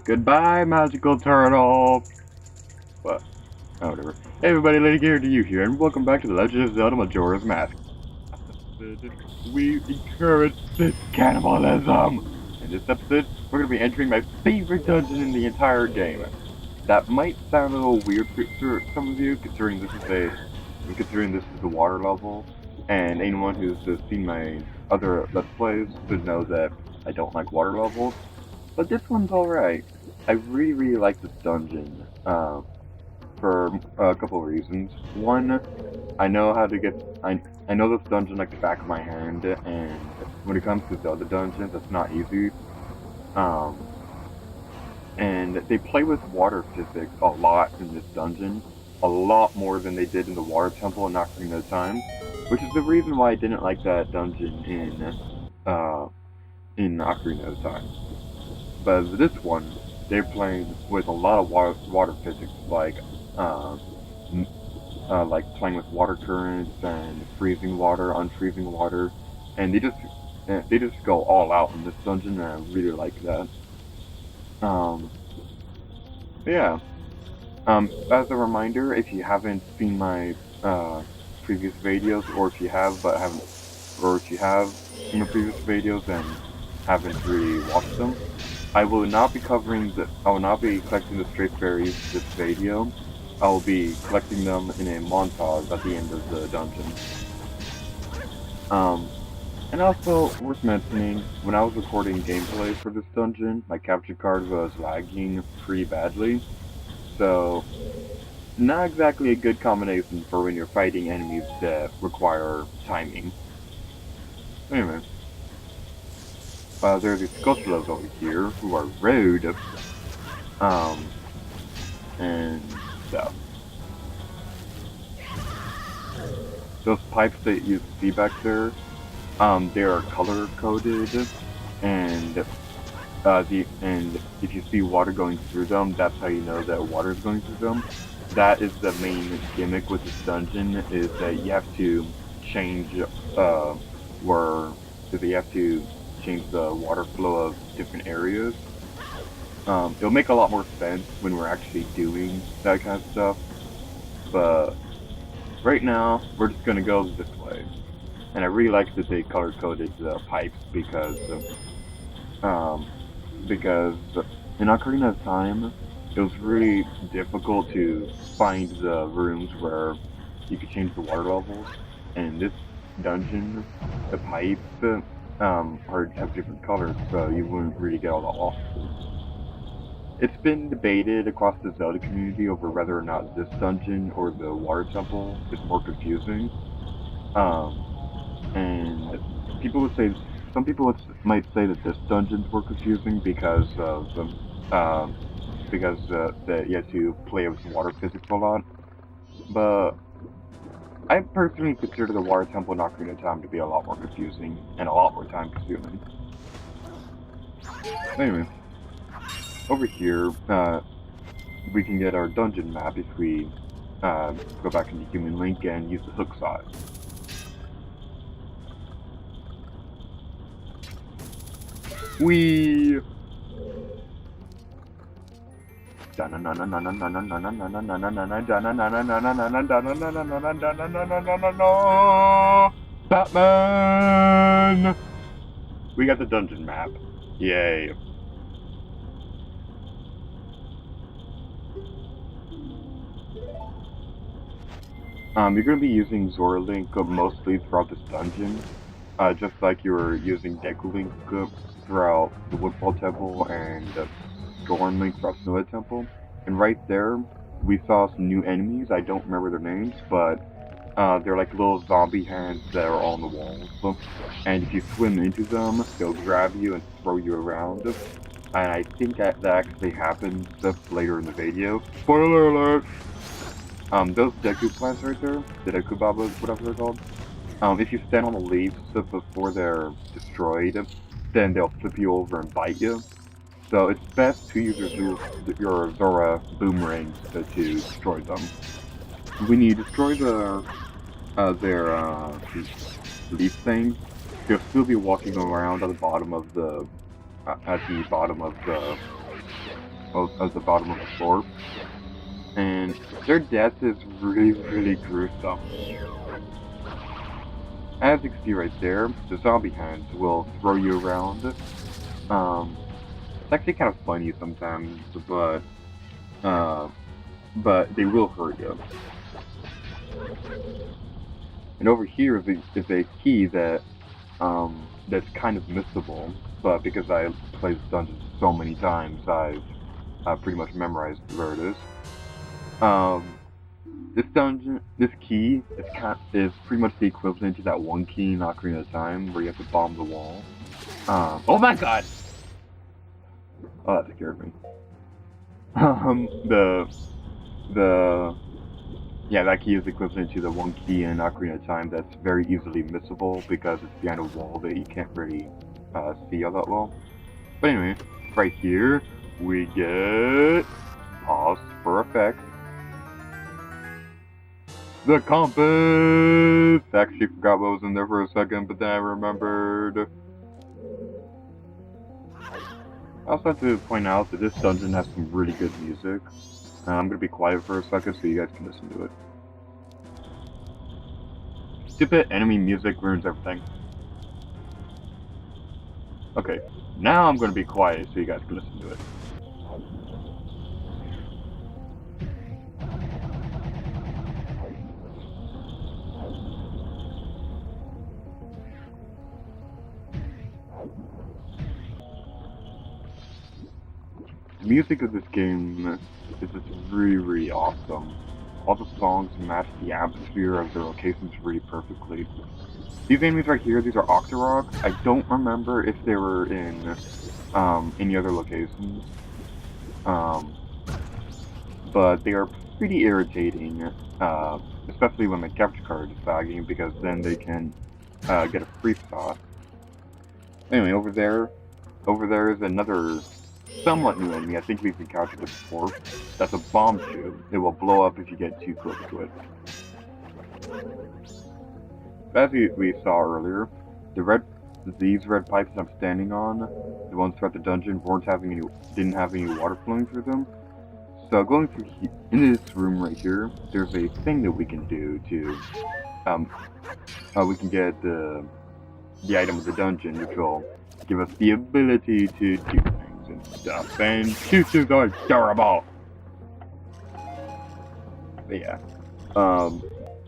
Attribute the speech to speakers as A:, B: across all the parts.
A: Goodbye, magical turtle! What? Oh, whatever. Hey everybody, Lady Gator to you here, and welcome back to the Legend of Zelda Majora's Mask. We encourage this cannibalism! In this episode, we're going to be entering my favorite dungeon in the entire game. That might sound a little weird for some of you, considering this is the water level, and anyone who's seen my other Let's Plays should know that I don't like water levels. But this one's alright. I really like this dungeon, for a couple of reasons. One, I know how to get, I know this dungeon like the back of my hand, and when it comes to Zelda dungeons, it's not easy. Um, and they play with water physics a lot in this dungeon, a lot more than they did in the Water Temple in Ocarina of Time, which is the reason why I didn't like that dungeon in Ocarina of Time. But this one, they're playing with a lot of water physics, uh, like playing with water currents and freezing water, unfreezing water, and they just go all out in this dungeon, and I really like that. Um, yeah. As a reminder, if you haven't seen my previous videos, or if you have but haven't, or if you have seen my previous videos and haven't really watched them, I will not be collecting the strafe berries this video. I will be collecting them in a montage at the end of the dungeon. And also, worth mentioning, when I was recording gameplay for this dungeon, my capture card was lagging pretty badly. So, not exactly a good combination for when you're fighting enemies that require timing. Anyway. There are these sculptures over here who are rude, and stuff. Those pipes that you see back there, they are color coded, and and if you see water going through them, that's how you know that water is going through them. That is the main gimmick with this dungeon, is that you have to change the water flow of different areas. It'll make a lot more sense when we're actually doing that kind of stuff, but right now we're just gonna go this way. And I really like that they color-coded the pipes because in Ocarina of Time, it was really difficult to find the rooms where you could change the water levels. And in this dungeon, the pipes have different colors, so you wouldn't really get all the offices. It's been debated across the Zelda community over whether or not this dungeon or the Water Temple is more confusing. And some people might say that this dungeon's more confusing because that you have to play with water physics a lot. But I personally consider the Water Temple in Ocarina of Time to be a lot more confusing and a lot more time consuming. Anyway, over here, we can get our dungeon map if we go back into Human Link and use the hook saw. We. Batman! We got the dungeon map. Yay. You're going to be using Zora Link mostly throughout this dungeon, just like you were using Deku Link throughout the Woodfall Temple and Goron Link throughout Snow Temple. And right there, we saw some new enemies. I don't remember their names, but they're like little zombie hands that are on the walls. And if you swim into them, they'll grab you and throw you around. And I think that actually happens later in the video. Spoiler alert! Those Deku plants right there, the Deku Babas, whatever they're called, if you stand on the leaves before they're destroyed, then they'll flip you over and bite you. So it's best to use your Zora boomerangs to destroy them. When you destroy their leaf things, they'll still be walking around at the bottom of the of the bottom of the floor. And their death is really, really gruesome. As you can see right there, the zombie hands will throw you around. It's actually kind of funny sometimes, but they will hurt you. And over here is a key that that's kind of missable, but because I played this dungeon so many times, I've pretty much memorized where it is. This key is pretty much the equivalent to that one key in Ocarina of Time where you have to bomb the wall. Oh my god! Oh, that scared me. Yeah, that key is equivalent to the one key in Ocarina of Time that's very easily missable because it's behind a wall that you can't really see all that well. But anyway, right here, we get pause for effect. The compass! Actually forgot what was in there for a second, but then I remembered. I also have to point out that this dungeon has some really good music. I'm gonna be quiet for a second so you guys can listen to it. Stupid enemy music ruins everything. Okay, now I'm gonna be quiet so you guys can listen to it. The music of this game is just really, really awesome. All the songs match the atmosphere of the locations really perfectly. These enemies right here, these are Octoroks. I don't remember if they were in any other locations. But they are pretty irritating, especially when the capture card is lagging, because then they can get a free spot. Anyway, over there is another somewhat new enemy. I think we've encountered it before. That's a bomb tube. It will blow up if you get too close to it. As we saw earlier, these red pipes I'm standing on, the ones throughout the dungeon, didn't have any water flowing through them. So going through in this room right here, there's a thing that we can do to we can get the item of the dungeon, which will give us the ability to do things and stuff. And choo-choos are terrible. But yeah,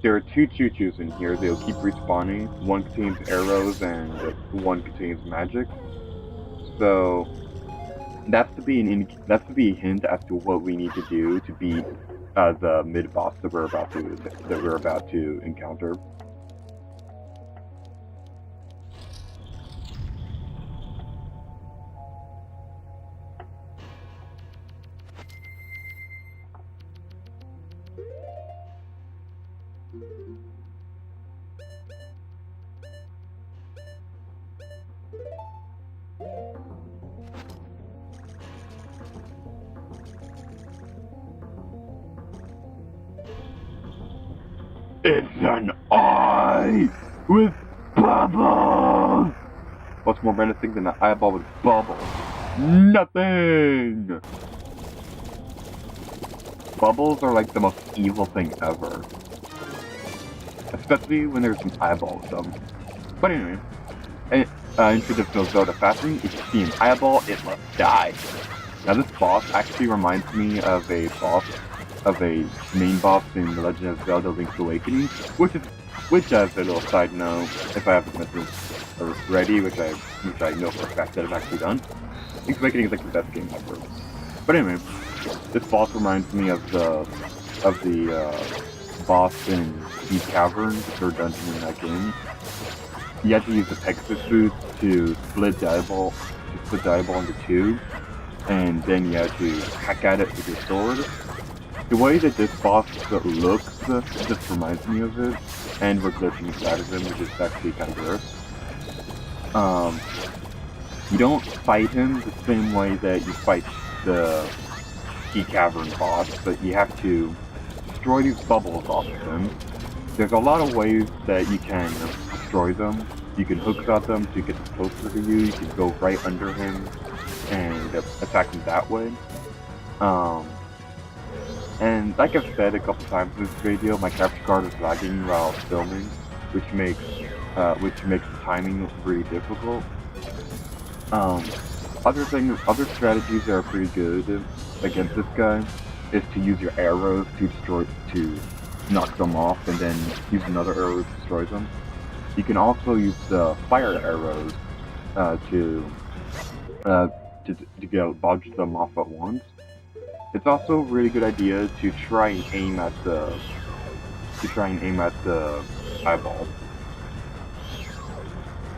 A: there are two choo-choos in here. They'll keep respawning. One contains arrows and one contains magic. So that's to be a hint as to what we need to do to beat the mid boss that we're about to encounter. It's an eye with bubbles! What's more menacing than an eyeball with bubbles? Nothing! Bubbles are like the most evil thing ever. Especially when there's an eyeball with them. But anyway, in traditional Zelda fashion, if you see an eyeball, it must die. Now this boss actually reminds me of a main boss in The Legend of Zelda Link's Awakening, which as a little side note, if I haven't mentioned this already, which I know for a fact that I've actually done, Link's Awakening is like the best game ever. But anyway, this boss reminds me of the boss in Deep Cavern, the third dungeon in that game. You have to use the Pegasus boots to split the eyeball into two, and then you have to hack at it with your sword. The way that this boss looks just reminds me of it, and we're glitching inside of him, which is actually kind of gross. You don't fight him the same way that you fight the Key Cavern boss, but you have to destroy these bubbles off of him. There's a lot of ways that you can destroy them. You can hookshot them to get them closer to you. You can go right under him and attack him that way. And like I've said a couple times in this video, my capture card is lagging while filming, which makes the timing really difficult. Other strategies that are pretty good against this guy is to use your arrows to knock them off, and then use another arrow to destroy them. You can also use the fire arrows to dodge them off at once. It's also a really good idea to try and aim at the eyeball.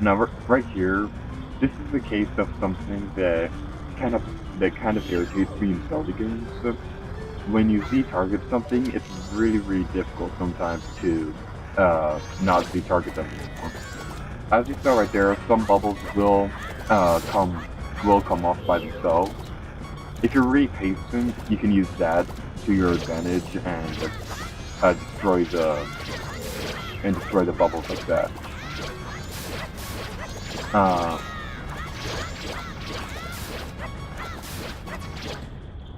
A: Now, right here, this is a case of something that kind of irritates me in Zelda games. So when you Z-target something, it's really difficult sometimes to not Z-target them anymore. As you saw right there, some bubbles will come off by themselves. If you're really patient, you can use that to your advantage and destroy the bubbles like that.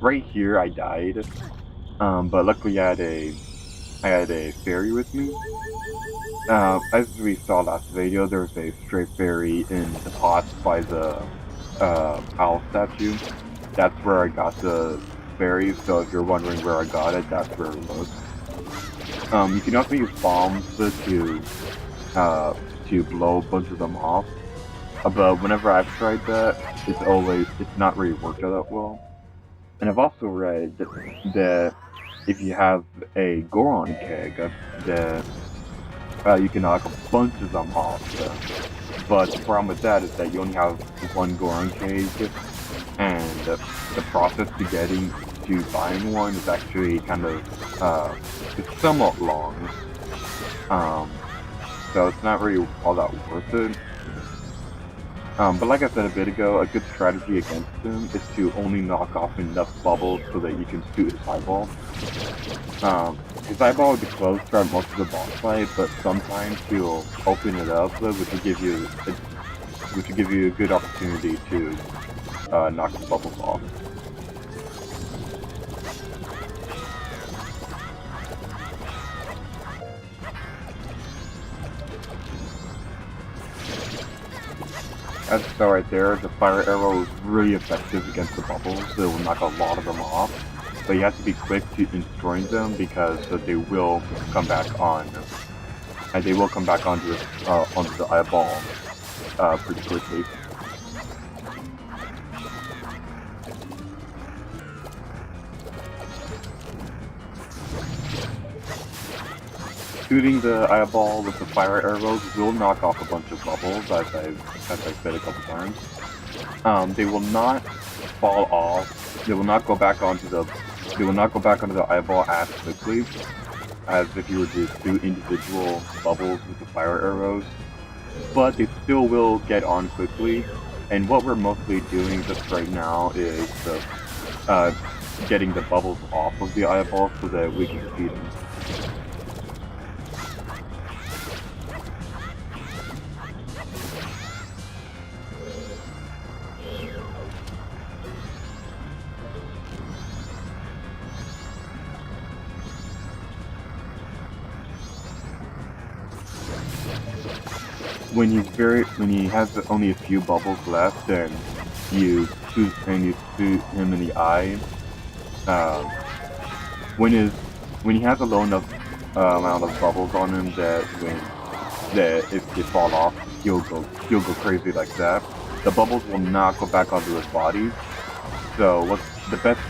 A: Right here, I died, but luckily I had a fairy with me. As we saw last video, there's a stray fairy in the pot by the owl statue. That's where I got the fairy, so if you're wondering where I got it, that's where it was. You can also use bombs to blow a bunch of them off. But whenever I've tried that, it's not really worked out that well. And I've also read that if you have a Goron keg, that you can knock a bunch of them off. But the problem with that is that you only have one Goron keg, and the process to buying one is actually kind of it's somewhat long. So it's not really all that worth it. But like I said a bit ago, a good strategy against him is to only knock off enough bubbles so that you can shoot his eyeball. His eyeball will be closed throughout most of the boss fight, but sometimes he'll open it up, which will give you a good opportunity to knock the bubbles off. As you saw right there, the fire arrow is really effective against the bubbles. It will knock a lot of them off, but you have to be quick in destroying them because they will come back on, and they will come back onto the eyeball pretty quickly. Shooting the eyeball with the fire arrows will knock off a bunch of bubbles, as I've said a couple times. They will not fall off. They will not go back onto the eyeball as quickly as if you were to shoot individual bubbles with the fire arrows. But they still will get on quickly. And what we're mostly doing just right now is getting the bubbles off of the eyeball so that we can defeat them. When he has only a few bubbles left, and you shoot him in the eye. When he has a low enough amount of bubbles on him that if they fall off, he'll go crazy like that. The bubbles will not go back onto his body. So the best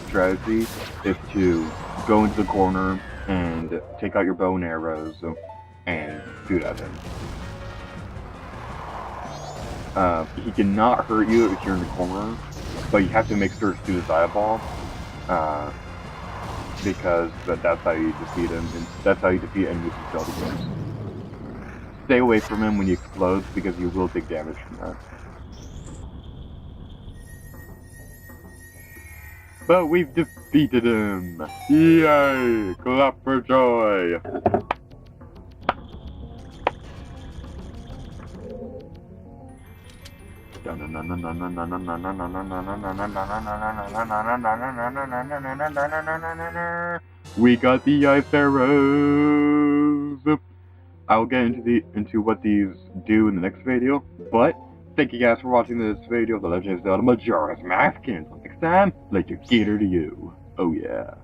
A: strategy is to go into the corner and take out your bow and arrows and shoot at him. He cannot hurt you if you're in the corner, but you have to make sure to shoot his eyeball, because that's how you defeat him, and that's how you defeat enemies in Zelda games. Stay away from him when he explodes, because you will take damage from that. But we've defeated him! Yay! Clap for joy! We got the ice arrows. I'll get into what these do in the next video, but thank you guys for watching this video of The Legend of Zelda Majora's Mask, and until next time, let your gator to you. Oh yeah.